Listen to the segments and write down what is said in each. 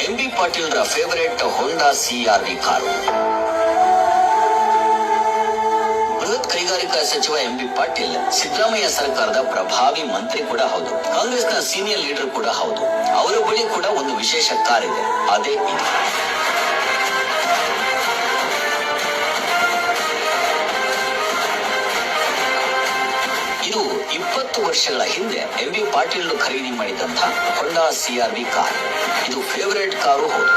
MB ಪಾಟೀಲ್ರ favourite ಹೋಂಡಾ CR-V car. ಬೃಹತ್ ಕೈಗಾರಿಕಾ ಸಚಿವ ಎಂಬಿ ಪಾಟೀಲ್ ಸಿದ್ದರಾಮಯ್ಯ ಸರ್ಕಾರದ ಪ್ರಭಾವಿ ಮಂತ್ರಿ ಕೂಡ ಹೌದು, ಕಾಂಗ್ರೆಸ್ನ ಸೀನಿಯರ್ ಲೀಡರ್ ಕೂಡ ಹೌದು. ಅವರ ಬಳಿ ಕೂಡ ಒಂದು ವಿಶೇಷ ಕಾರ್ ಇದೆ, ಅದೇ ಇದು. ಇದು 20 ವರ್ಷಗಳ ಹಿಂದೆ ಎಂಬಿ ಪಾಟೀಲ್ ಖರೀದಿ ಮಾಡಿದಂತ ಹೋಂಡಾ CR-V ಕಾರ್. ಇದು ಫೇವರೇಟ್ ಕಾರು ಹೌದು.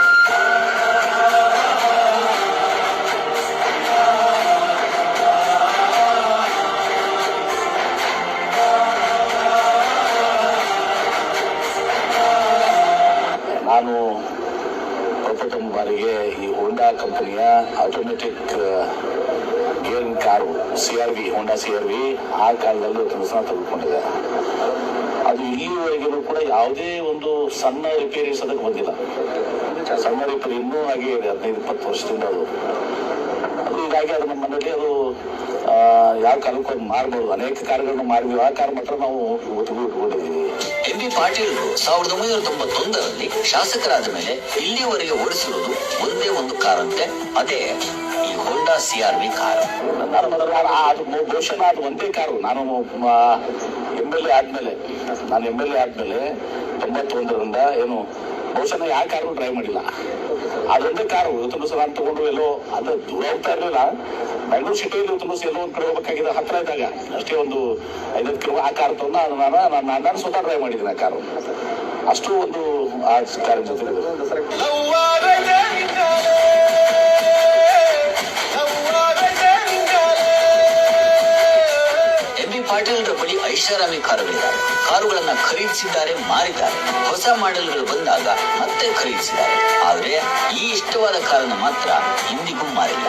ನಾನು ಪ್ರಥಮ ಬಾರಿಗೆ ಈ ಹೋಂಡಾ ಕಂಪನಿಯ ಆಟೋಮೆಟಿಕ್ ಗೇರಿಂಗ್ ಕಾರು CR-V ಹೋಂಡಾ CR-V ಆ ಕಾಲದಲ್ಲಿ ಕೆಲಸ ತೆಗೆದುಕೊಂಡಿದೆ. ಅದು ಇಲ್ಲಿವರೆಗೂ ಕೂಡ ಯಾವುದೇ ಒಂದು ಸಣ್ಣ ರಿಪೇರಿ ಅದಕ್ಕೆ ಬಂದಿಲ್ಲ. ಸಣ್ಣ ರಿಪೇರಿ ಇನ್ನೂ ಹಾಗೆ ಇದೆ, 15-20 ವರ್ಷದಿಂದ ಅದು ಹೀಗಾಗಿ ಅದು ನಮ್ಮ ಮನೆಯಲ್ಲಿ ಅದು ಯಾವ ಕಾಲಕ್ಕೂ ಮಾರ್ಬೋದು. ಅನೇಕ ಕಾರುಗಳನ್ನು ಮಾರಿದ್ವಿ, ಆ ಕಾರ್ ಮಾತ್ರ ನಾವು ಒತ್ತಿಗೆ ಇಟ್ಕೊಂಡಿದ್ದೀವಿ. ಎಂಬಿ ಪಾಟೀಲ್ 1991ರಲ್ಲಿ ಶಾಸಕರಾದ ಮೇಲೆ ಇಲ್ಲಿವರೆಗೆ ಓಡಿಸಿರುವುದು ಒಂದೇ ಒಂದು ಕಾರ್ ಅಂತೆ, ಅದೇ ಈ ಹೋಂಡಾ CR-V ಕಾರು. ಅದು ಬಹುಶಃ ಅದು ಒಂದೇ ಕಾರು. ನಾನು MLA ಆದ್ಮೇಲೆ 91ರಿಂದ ಏನು ಬಹುಶಃ ಯಾವ ಕಾರು ಡ್ರೈವ್ ಮಾಡಿಲ್ಲ. ಅದೊಂದೇ ಕಾರು. ಇವತ್ತು ಸಲ ನಾನು ತಗೊಂಡು ಎಲ್ಲೋ ಅದು ದೂರ ಹೋಗ್ತಾ ಇರಲಿಲ್ಲ. ಬೆಂಗಳೂರು ಸಿಟಿಯಲ್ಲಿ ಇವತ್ತು ಎಲ್ಲೋ ಒಂದು ಕಡೆ ಹೋಗ್ಬೇಕಾಗಿದೆ, ಹತ್ರ ಇದ್ದಾಗ ಅಷ್ಟೇ ಒಂದು 5 ಕಿಲೋ ಆ ಕಾರ್ ತಗೊಂಡು ನಾನು ಸ್ವತಃ ಡ್ರೈವ್ ಮಾಡಿದ್ದೀನಿ ಆ ಕಾರು. ಅಷ್ಟು ಒಂದು ಆ ಕಾರಿನ ಜೊತೆ ಪಾಟೀಲ್ರ ಬಳಿ ಐಷಾರಾಮಿ ಕಾರುಗಳಿದ್ದಾರೆ. ಕಾರುಗಳನ್ನ ಖರೀದಿಸಿದ್ದಾರೆ, ಮಾರಿದ್ದಾರೆ. ಹೊಸ ಮಾಡೆಲ್ಗಳು ಬಂದಾಗ ಮತ್ತೆ ಖರೀದಿಸಿದ್ದಾರೆ. ಆದ್ರೆ ಈ ಇಷ್ಟವಾದ ಕಾರನ್ನು ಮಾತ್ರ ಇಂದಿಗೂ ಮಾರಿಲ್ಲ.